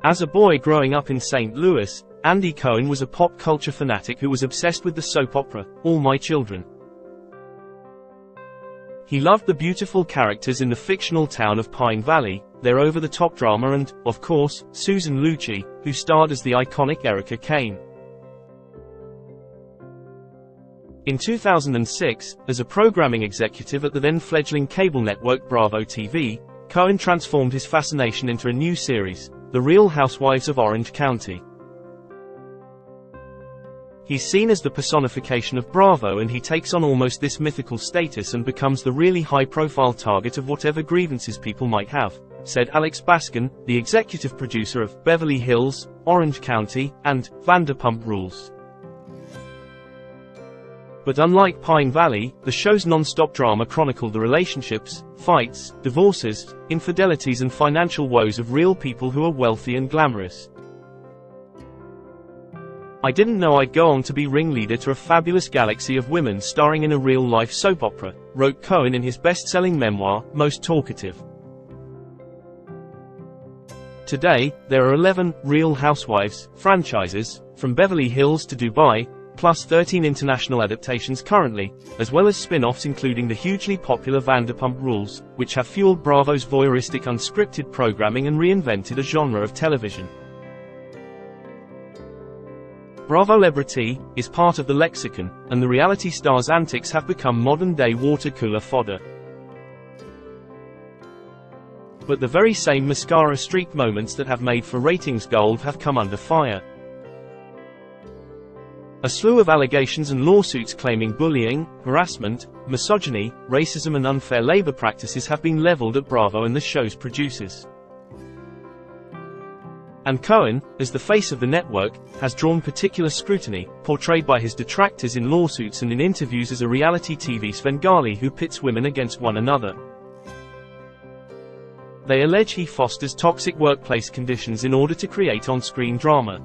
As a boy growing up in St. Louis, Andy Cohen was a pop culture fanatic who was obsessed with the soap opera, All My Children. He loved the beautiful characters in the fictional town of Pine Valley, their over-the-top drama and, of course, Susan Lucci, who starred as the iconic Erica Kane. In 2006, as a programming executive at the then-fledgling cable network Bravo TV, Cohen transformed his fascination into a new series, The Real Housewives of Orange County. He's seen as the personification of Bravo, and he takes on almost this mythical status and becomes the really high-profile target of whatever grievances people might have, said Alex Baskin, the executive producer of Beverly Hills, Orange County, and Vanderpump Rules. But unlike Pine Valley, the show's non-stop drama chronicled the relationships, fights, divorces, infidelities and financial woes of real people who are wealthy and glamorous. "I didn't know I'd go on to be ringleader to a fabulous galaxy of women starring in a real-life soap opera," wrote Cohen in his best-selling memoir, Most Talkative. Today, there are 11 Real Housewives franchises, from Beverly Hills to Dubai, plus 13 international adaptations currently, as well as spin-offs including the hugely popular Vanderpump Rules, which have fueled Bravo's voyeuristic unscripted programming and reinvented a genre of television. Bravo-lebrity is part of the lexicon, and the reality star's antics have become modern-day water-cooler fodder. But the very same mascara-streaked moments that have made for ratings gold have come under fire. A slew of allegations and lawsuits claiming bullying, harassment, misogyny, racism and unfair labor practices have been leveled at Bravo and the show's producers. And Cohen, as the face of the network, has drawn particular scrutiny, portrayed by his detractors in lawsuits and in interviews as a reality TV Svengali who pits women against one another. They allege he fosters toxic workplace conditions in order to create on-screen drama.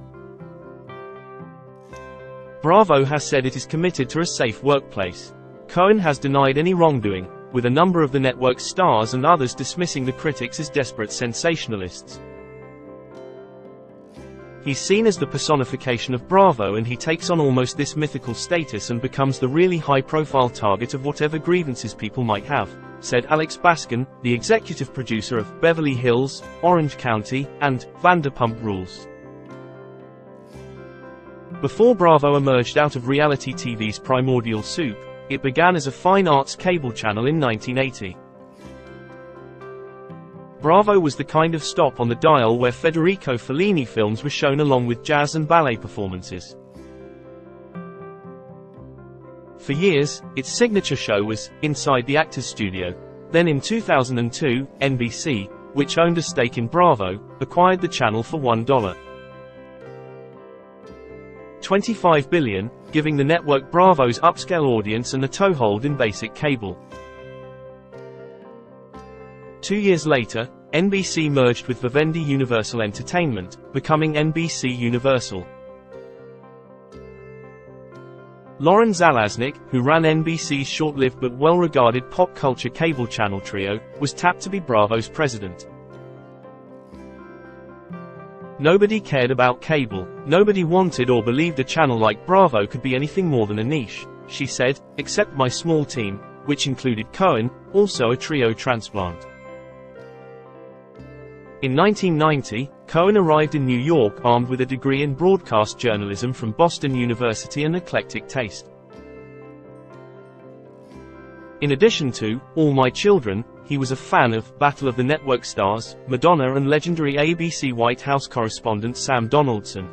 Bravo has said it is committed to a safe workplace. Cohen has denied any wrongdoing, with a number of the network's stars and others dismissing the critics as desperate sensationalists. He's seen as the personification of Bravo, and he takes on almost this mythical status and becomes the really high-profile target of whatever grievances people might have, said Alex Baskin, the executive producer of Beverly Hills, Orange County, and Vanderpump Rules. Before Bravo emerged out of reality TV's primordial soup, it began as a fine arts cable channel in 1980. Bravo was the kind of stop on the dial where Federico Fellini films were shown along with jazz and ballet performances. For years, its signature show was Inside the Actors Studio. Then in 2002, NBC, which owned a stake in Bravo, acquired the channel for $1.25 billion, giving the network Bravo's upscale audience and a toehold in basic cable. 2 years later, NBC merged with Vivendi Universal Entertainment, becoming NBC Universal. Lauren Zalaznick, who ran NBC's short-lived but well-regarded pop culture cable channel trio, was tapped to be Bravo's president. "Nobody cared about cable. Nobody wanted or believed a channel like Bravo could be anything more than a niche," she said, "except my small team," which included Cohen, also a trio transplant. In 1990, Cohen arrived in New York armed with a degree in broadcast journalism from Boston University and eclectic taste. In addition to All My Children, he was a fan of Battle of the Network stars, Madonna and legendary ABC White House correspondent Sam Donaldson.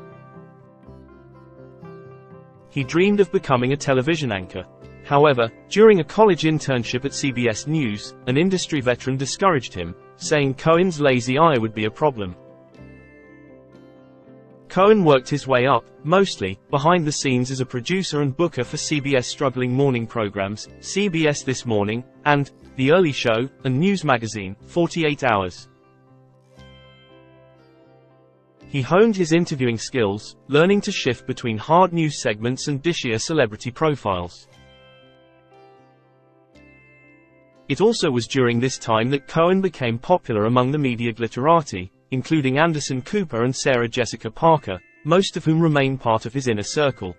He dreamed of becoming a television anchor. However, during a college internship at CBS News, an industry veteran discouraged him, saying Cohen's lazy eye would be a problem. Cohen worked his way up, mostly, behind the scenes as a producer and booker for CBS' struggling morning programs, CBS This Morning, and The Early Show, and news magazine, 48 Hours. He honed his interviewing skills, learning to shift between hard news segments and dishier celebrity profiles. It also was during this time that Cohen became popular among the media glitterati, including Anderson Cooper and Sarah Jessica Parker, most of whom remain part of his inner circle.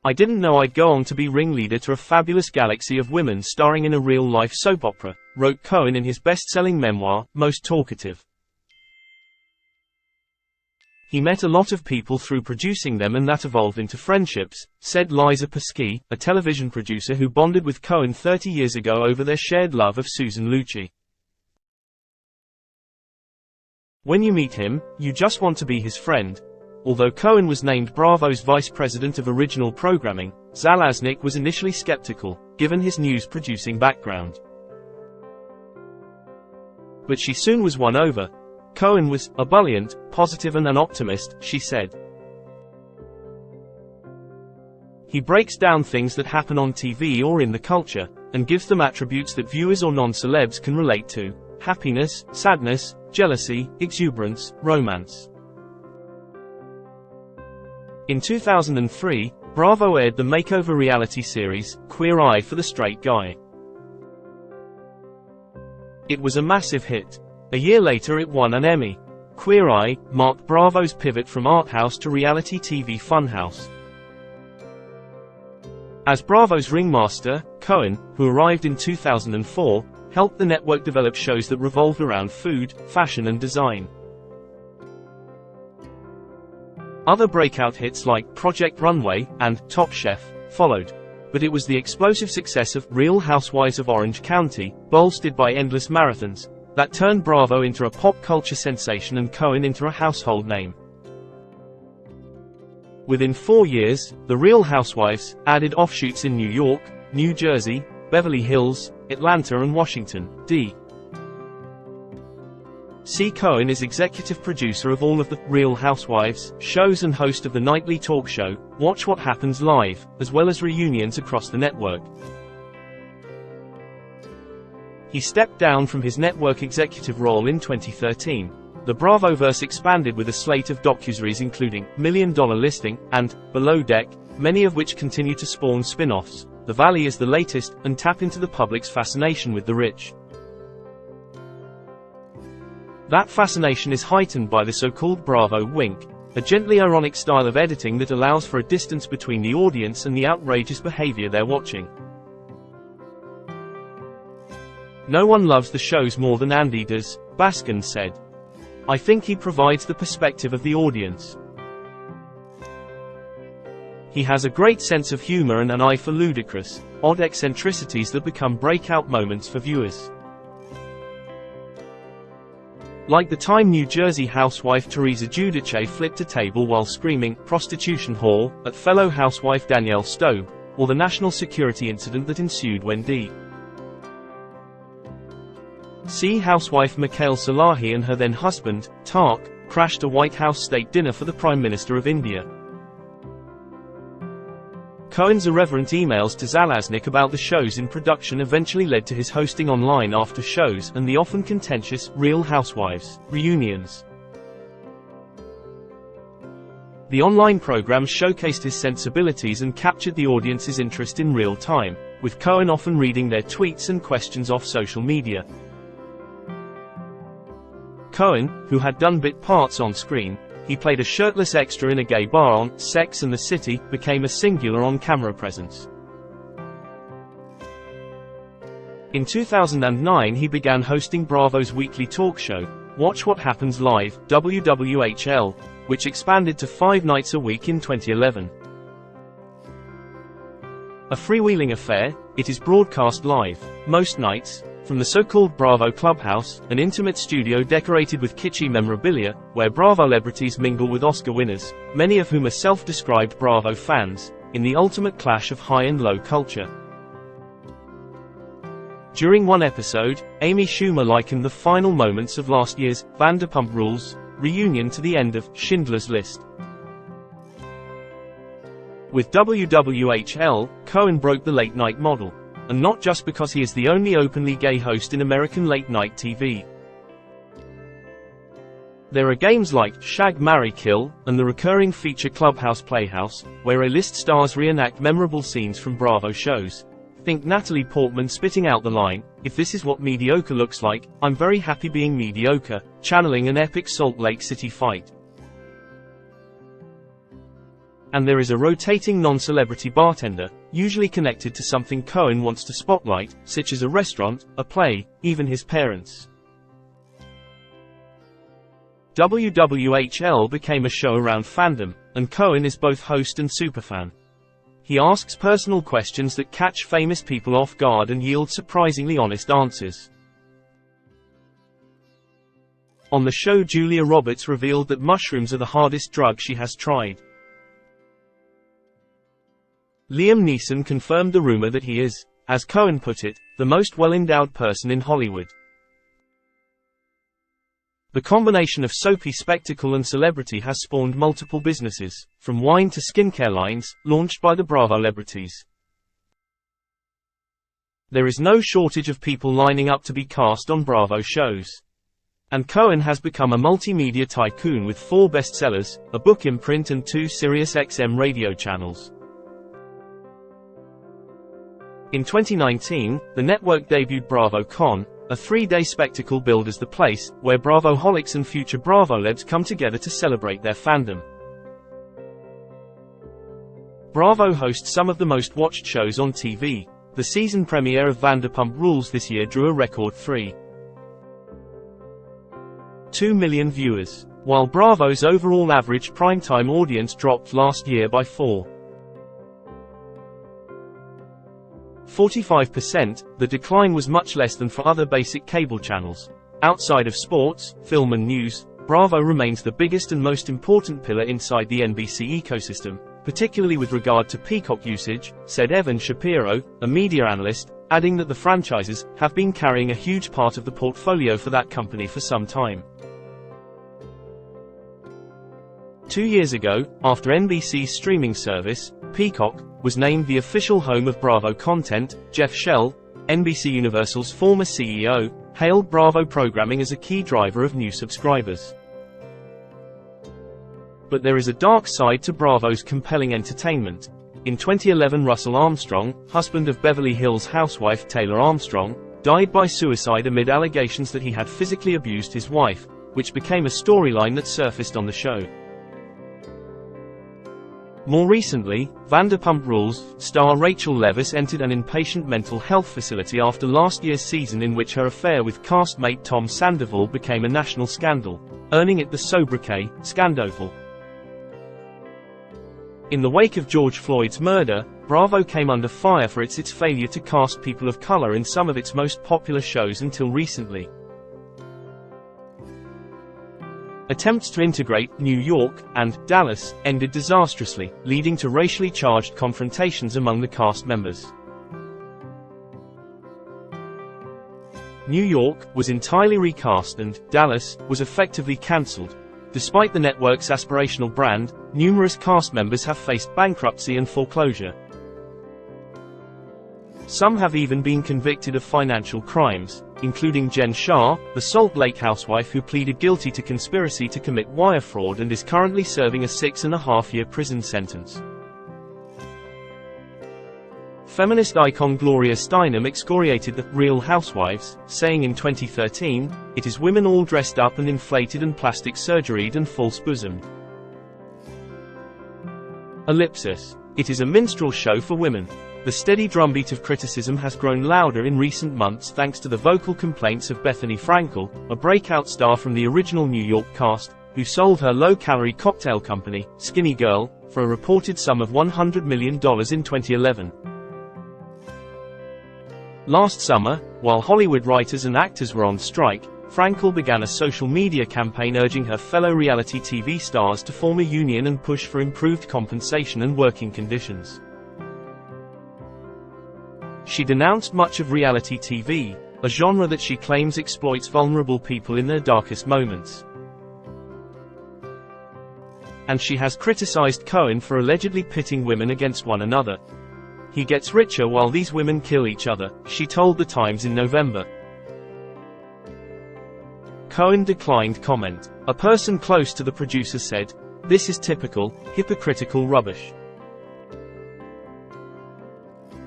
"I didn't know I'd go on to be ringleader to a fabulous galaxy of women starring in a real-life soap opera," wrote Cohen in his best-selling memoir, Most Talkative. "He met a lot of people through producing them and that evolved into friendships," said Liza Pesky, a television producer who bonded with Cohen 30 years ago over their shared love of Susan Lucci. "When you meet him, you just want to be his friend." Although Cohen was named Bravo's vice president of original programming, Zalaznick was initially skeptical, given his news-producing background. But she soon was won over. "Cohen was ebullient, positive and an optimist," she said. "He breaks down things that happen on TV or in the culture, and gives them attributes that viewers or non-celebs can relate to: happiness, sadness, jealousy, exuberance, romance." In 2003, Bravo aired the makeover reality series, Queer Eye for the Straight Guy. It was a massive hit. A year later it won an Emmy. Queer Eye marked Bravo's pivot from art house to reality TV funhouse. As Bravo's ringmaster, Cohen, who arrived in 2004, helped the network develop shows that revolved around food, fashion and design. Other breakout hits like Project Runway and Top Chef followed. But it was the explosive success of Real Housewives of Orange County, bolstered by endless marathons, that turned Bravo into a pop culture sensation and Cohen into a household name. Within 4 years, The Real Housewives added offshoots in New York, New Jersey, Beverly Hills, Atlanta and Washington, D.C. Cohen is executive producer of all of The Real Housewives shows and host of the nightly talk show, Watch What Happens Live, as well as reunions across the network. He stepped down from his network executive role in 2013. The Bravoverse expanded with a slate of docuseries including Million Dollar Listing and Below Deck, many of which continue to spawn spin-offs. The Valley is the latest, and tap into the public's fascination with the rich. That fascination is heightened by the so-called Bravo wink, a gently ironic style of editing that allows for a distance between the audience and the outrageous behavior they're watching. "No one loves the shows more than Andy does," Baskin said. "I think he provides the perspective of the audience. He has a great sense of humor and an eye for ludicrous, odd eccentricities that become breakout moments for viewers. Like the time New Jersey housewife Teresa Giudice flipped a table while screaming, 'Prostitution whore,' at fellow housewife Danielle Stowe, or the national security incident that ensued when D.C. housewife Mikhail Salahi and her then-husband, Tark, crashed a White House state dinner for the Prime Minister of India. Cohen's irreverent emails to Zalaznick about the shows in production eventually led to his hosting online after shows and the often contentious Real Housewives reunions. The online program showcased his sensibilities and captured the audience's interest in real time, with Cohen often reading their tweets and questions off social media. Cohen, who had done bit parts on screen, he played a shirtless extra in a gay bar on Sex and the City, became a singular on-camera presence. In 2009 he began hosting Bravo's weekly talk show, Watch What Happens Live, WWHL, which expanded to 5 nights a week in 2011. A freewheeling affair, it is broadcast live, most nights, from the so-called Bravo Clubhouse, an intimate studio decorated with kitschy memorabilia, where Bravo celebrities mingle with Oscar winners, many of whom are self-described Bravo fans, in the ultimate clash of high and low culture. During one episode, Amy Schumer likened the final moments of last year's Vanderpump Rules reunion to the end of Schindler's List. With WWHL, Cohen broke the late-night model. And not just because he is the only openly gay host in American late-night TV. There are games like Shag, Marry, Kill, and the recurring feature Clubhouse Playhouse, where A-list stars reenact memorable scenes from Bravo shows. Think Natalie Portman spitting out the line, "If this is what mediocre looks like, I'm very happy being mediocre," channeling an epic Salt Lake City fight. And there is a rotating non-celebrity bartender, usually connected to something Cohen wants to spotlight, such as a restaurant, a play, even his parents. WWHL became a show around fandom, and Cohen is both host and superfan. He asks personal questions that catch famous people off guard and yield surprisingly honest answers. On the show, Julia Roberts revealed that mushrooms are the hardest drug she has tried. Liam Neeson confirmed the rumor that he is, as Cohen put it, the most well-endowed person in Hollywood. The combination of soapy spectacle and celebrity has spawned multiple businesses, from wine to skincare lines, launched by the Bravo celebrities. There is no shortage of people lining up to be cast on Bravo shows. And Cohen has become a multimedia tycoon with 4 bestsellers, a book imprint and 2 Sirius XM radio channels. In 2019, the network debuted Bravo Con, a 3-day spectacle billed as the place where Bravoholics and future Bravo-lebs come together to celebrate their fandom. Bravo hosts some of the most watched shows on TV. The season premiere of Vanderpump Rules this year drew a record 3.2 million viewers, while Bravo's overall average primetime audience dropped last year by 45%, the decline was much less than for other basic cable channels. Outside of sports, film and news, Bravo remains the biggest and most important pillar inside the NBC ecosystem, particularly with regard to Peacock usage, said Evan Shapiro, a media analyst, adding that the franchises have been carrying a huge part of the portfolio for that company for some time. 2 years ago, after NBC's streaming service, Peacock, was named the official home of Bravo content, Jeff Shell, NBC Universal's former CEO, hailed Bravo programming as a key driver of new subscribers. But there is a dark side to Bravo's compelling entertainment. In 2011, Russell Armstrong, husband of Beverly Hills housewife Taylor Armstrong, died by suicide amid allegations that he had physically abused his wife, which became a storyline that surfaced on the show. More recently, Vanderpump Rules star Rachel Leviss entered an inpatient mental health facility after last year's season, in which her affair with castmate Tom Sandoval became a national scandal, earning it the sobriquet, Scandoval. In the wake of George Floyd's murder, Bravo came under fire for its failure to cast people of color in some of its most popular shows until recently. Attempts to integrate New York and Dallas ended disastrously, leading to racially charged confrontations among the cast members. New York was entirely recast and Dallas was effectively cancelled. Despite the network's aspirational brand, numerous cast members have faced bankruptcy and foreclosure. Some have even been convicted of financial crimes, including Jen Shah, the Salt Lake housewife who pleaded guilty to conspiracy to commit wire fraud and is currently serving a 6.5-year prison sentence. Feminist icon Gloria Steinem excoriated the Real Housewives, saying in 2013, "It is women all dressed up and inflated and plastic surgeried and false bosomed." Ellipsis. It is a minstrel show for women. The steady drumbeat of criticism has grown louder in recent months thanks to the vocal complaints of Bethany Frankel, a breakout star from the original New York cast, who sold her low-calorie cocktail company, Skinny Girl, for a reported sum of $100 million in 2011. Last summer, while Hollywood writers and actors were on strike, Frankel began a social media campaign urging her fellow reality TV stars to form a union and push for improved compensation and working conditions. She denounced much of reality TV, a genre that she claims exploits vulnerable people in their darkest moments. And she has criticized Cohen for allegedly pitting women against one another. "He gets richer while these women kill each other," she told The Times in November. Cohen declined comment. A person close to the producer said, "This is typical, hypocritical rubbish."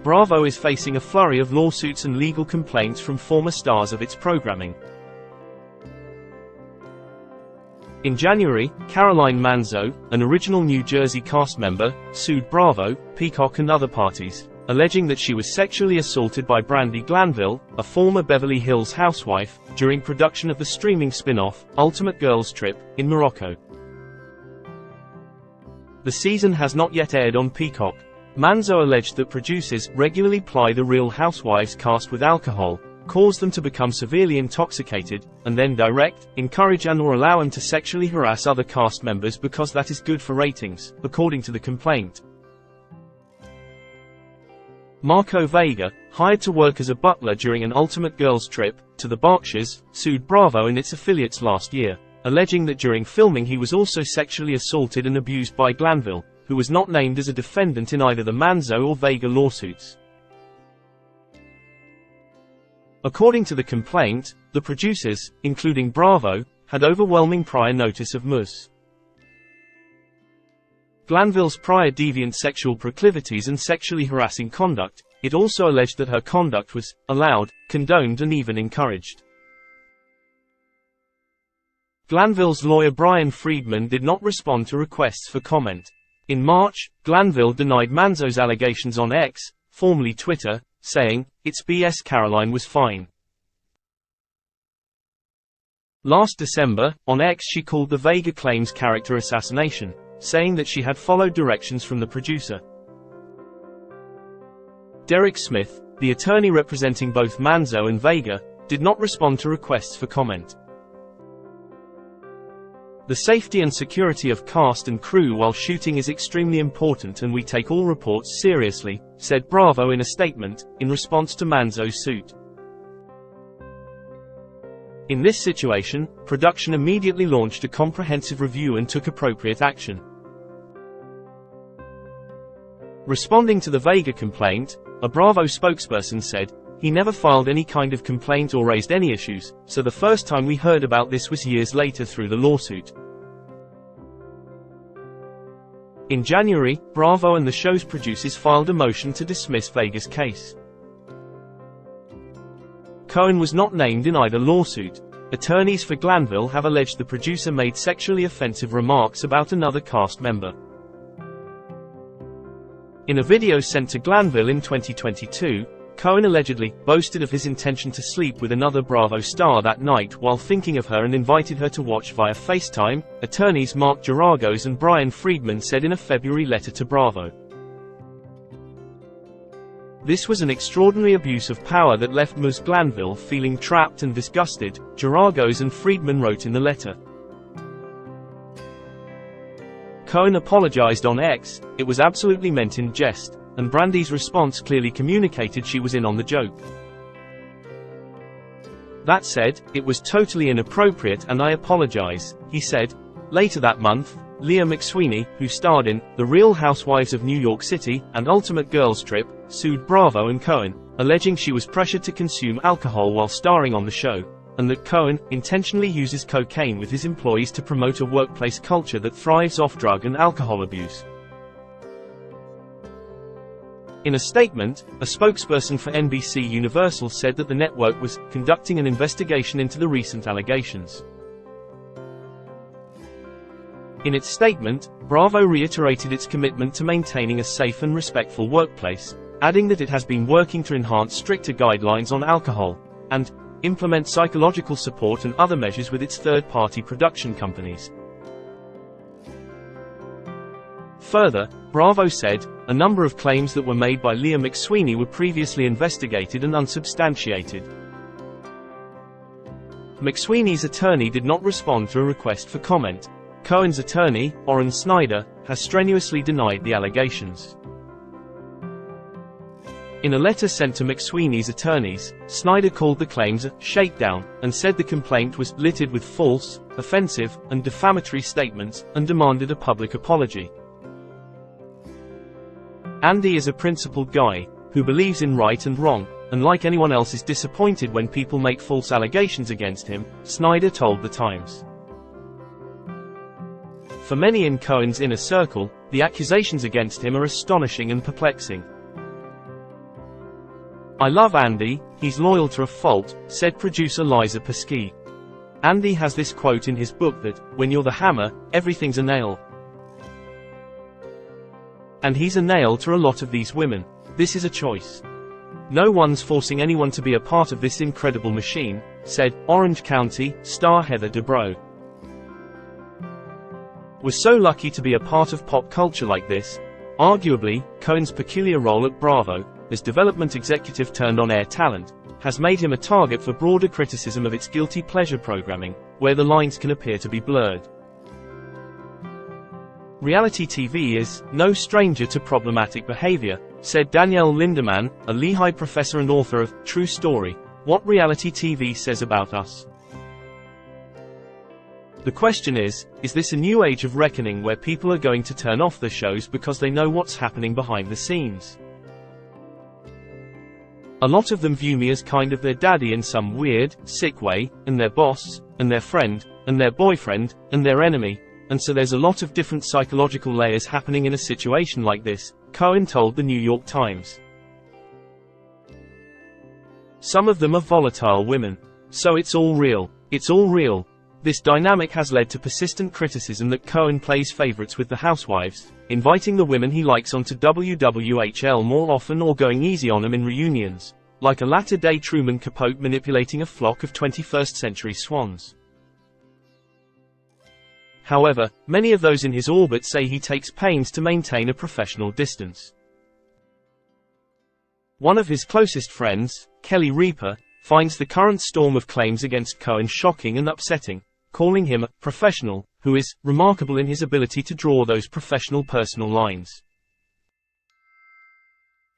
Bravo is facing a flurry of lawsuits and legal complaints from former stars of its programming. In January, Caroline Manzo, an original New Jersey cast member, sued Bravo, Peacock and other parties, alleging that she was sexually assaulted by Brandi Glanville, a former Beverly Hills housewife, during production of the streaming spin-off, Ultimate Girls Trip, in Morocco. The season has not yet aired on Peacock. Manzo alleged that producers regularly ply the Real Housewives cast with alcohol, cause them to become severely intoxicated, and then direct, encourage and/or allow them to sexually harass other cast members because that is good for ratings, according to the complaint. Marco Vega, hired to work as a butler during an Ultimate Girls Trip to the Berkshires, sued Bravo and its affiliates last year, alleging that during filming he was also sexually assaulted and abused by Glanville, who was not named as a defendant in either the Manzo or Vega lawsuits. According to the complaint, the producers, including Bravo, had overwhelming prior notice of Ms. Glanville's prior deviant sexual proclivities and sexually harassing conduct. It also alleged that her conduct was allowed, condoned and even encouraged. Glanville's lawyer Brian Friedman did not respond to requests for comment. In March, Glanville denied Manzo's allegations on X, formerly Twitter, saying, "It's BS, Caroline was fine." Last December, on X she called the Vega claims character assassination, saying that she had followed directions from the producer. Derek Smith, the attorney representing both Manzo and Vega, did not respond to requests for comment. "The safety and security of cast and crew while shooting is extremely important and we take all reports seriously," said Bravo in a statement, in response to Manzo's suit. In this situation, production immediately launched a comprehensive review and took appropriate action. Responding to the Vega complaint, a Bravo spokesperson said, "He never filed any kind of complaint or raised any issues, so the first time we heard about this was years later through the lawsuit." In January, Bravo and the show's producers filed a motion to dismiss Vega's case. Cohen was not named in either lawsuit. Attorneys for Glanville have alleged the producer made sexually offensive remarks about another cast member. In a video sent to Glanville in 2022, Cohen allegedly boasted of his intention to sleep with another Bravo star that night while thinking of her and invited her to watch via FaceTime, attorneys Mark Geragos and Brian Friedman said in a February letter to Bravo. "This was an extraordinary abuse of power that left Ms. Glanville feeling trapped and disgusted," Geragos and Friedman wrote in the letter. Cohen apologized on X, "It was absolutely meant in jest," and Brandi's response clearly communicated she was in on the joke. "That said, it was totally inappropriate and I apologize," he said. Later that month, Leah McSweeney, who starred in The Real Housewives of New York City and Ultimate Girls Trip, sued Bravo and Cohen, alleging she was pressured to consume alcohol while starring on the show, and that Cohen intentionally uses cocaine with his employees to promote a workplace culture that thrives off drug and alcohol abuse. In a statement, a spokesperson for NBC Universal said that the network was conducting an investigation into the recent allegations. In its statement, Bravo reiterated its commitment to maintaining a safe and respectful workplace, adding that it has been working to enhance stricter guidelines on alcohol, and implement psychological support and other measures with its third-party production companies. Further, Bravo said, a number of claims that were made by Leah McSweeney were previously investigated and unsubstantiated. McSweeney's attorney did not respond to a request for comment. Cohen's attorney, Oren Snyder, has strenuously denied the allegations. In a letter sent to McSweeney's attorneys, Snyder called the claims a shakedown, and said the complaint was littered with false, offensive, and defamatory statements, and demanded a public apology. Andy is a principled guy, who believes in right and wrong, and like anyone else is disappointed when people make false allegations against him, Snyder told The Times. For many in Cohen's inner circle, the accusations against him are astonishing and perplexing. "I love Andy, he's loyal to a fault," said producer Liza Pesky. Andy has this quote in his book that, "When you're the hammer, everything's a nail." And he's a nail to a lot of these women. This is a choice. "No one's forcing anyone to be a part of this incredible machine," said Orange County star Heather Dubrow. "We're so lucky to be a part of pop culture like this." Arguably, Cohen's peculiar role at Bravo, as development executive turned on-air talent, has made him a target for broader criticism of its guilty pleasure programming, where the lines can appear to be blurred. "Reality TV is no stranger to problematic behavior," said Danielle Lindemann, a Lehigh professor and author of True Story: What Reality TV Says About Us. The question is this a new age of reckoning where people are going to turn off the shows because they know what's happening behind the scenes? "A lot of them view me as kind of their daddy in some weird, sick way, and their boss, and their friend, and their boyfriend, and their enemy, and so there's a lot of different psychological layers happening in a situation like this," Cohen told the New York Times. "Some of them are volatile women. So it's all real. It's all real." This dynamic has led to persistent criticism that Cohen plays favorites with the housewives, inviting the women he likes onto WWHL more often or going easy on them in reunions, like a latter-day Truman Capote manipulating a flock of 21st-century swans. However, many of those in his orbit say he takes pains to maintain a professional distance. One of his closest friends, Kelly Reaper, finds the current storm of claims against Cohen shocking and upsetting, calling him a professional who is remarkable in his ability to draw those professional personal lines.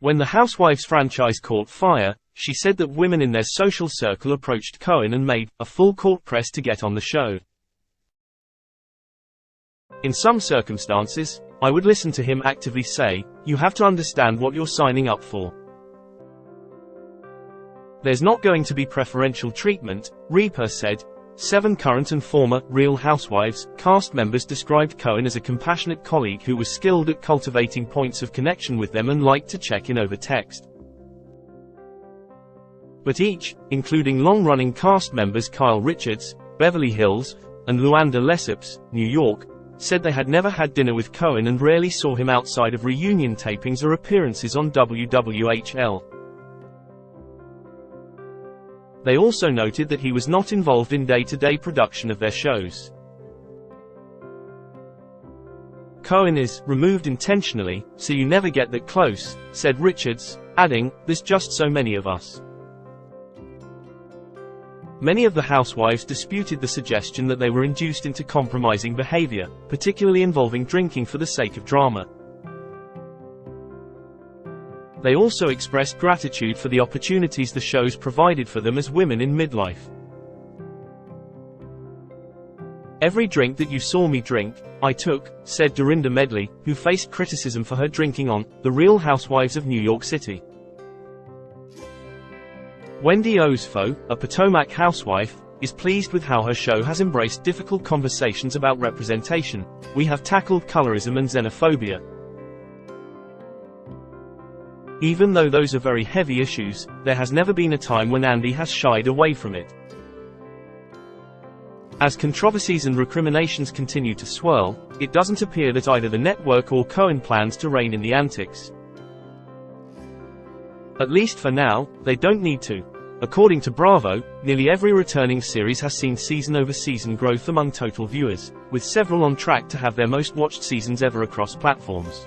When the Housewives franchise caught fire, she said that women in their social circle approached Cohen and made a full court press to get on the show. "In some circumstances, I would listen to him actively say, 'You have to understand what you're signing up for. There's not going to be preferential treatment,'" Reaper said. 7 current and former Real Housewives cast members described Cohen as a compassionate colleague who was skilled at cultivating points of connection with them and liked to check in over text. But each, including long-running cast members Kyle Richards, Beverly Hills, and Luanda Lesseps, New York, said they had never had dinner with Cohen and rarely saw him outside of reunion tapings or appearances on WWHL. They also noted that he was not involved in day-to-day production of their shows. "Cohen is removed intentionally, so you never get that close," said Richards, adding, "There's just so many of us." Many of the housewives disputed the suggestion that they were induced into compromising behavior, particularly involving drinking for the sake of drama. They also expressed gratitude for the opportunities the shows provided for them as women in midlife. "Every drink that you saw me drink, I took," said Dorinda Medley, who faced criticism for her drinking on The Real Housewives of New York City. Wendy Osfo, a Potomac housewife, is pleased with how her show has embraced difficult conversations about representation. "We have tackled colorism and xenophobia. Even though those are very heavy issues, there has never been a time when Andy has shied away from it." As controversies and recriminations continue to swirl, it doesn't appear that either the network or Cohen plans to rein in the antics. At least for now, they don't need to. According to Bravo, nearly every returning series has seen season-over-season growth among total viewers, with several on track to have their most watched seasons ever across platforms.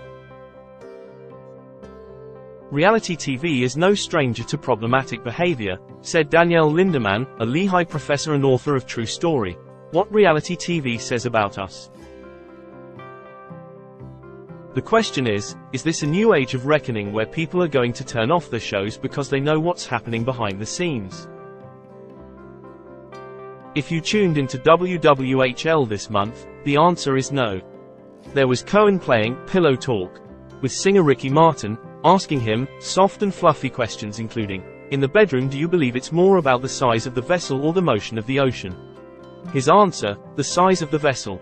"Reality TV is no stranger to problematic behavior," said Danielle Lindemann, a Lehigh professor and author of True Story: What Reality TV Says About Us. The question is this a new age of reckoning where people are going to turn off the shows because they know what's happening behind the scenes? If you tuned into WWHL this month, the answer is no. There was Cohen playing Pillow Talk with singer Ricky Martin, asking him soft and fluffy questions including, "In the bedroom, do you believe it's more about the size of the vessel or the motion of the ocean?" His answer: the size of the vessel.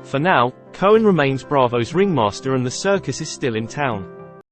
For now, Cohen remains Bravo's ringmaster and the circus is still in town.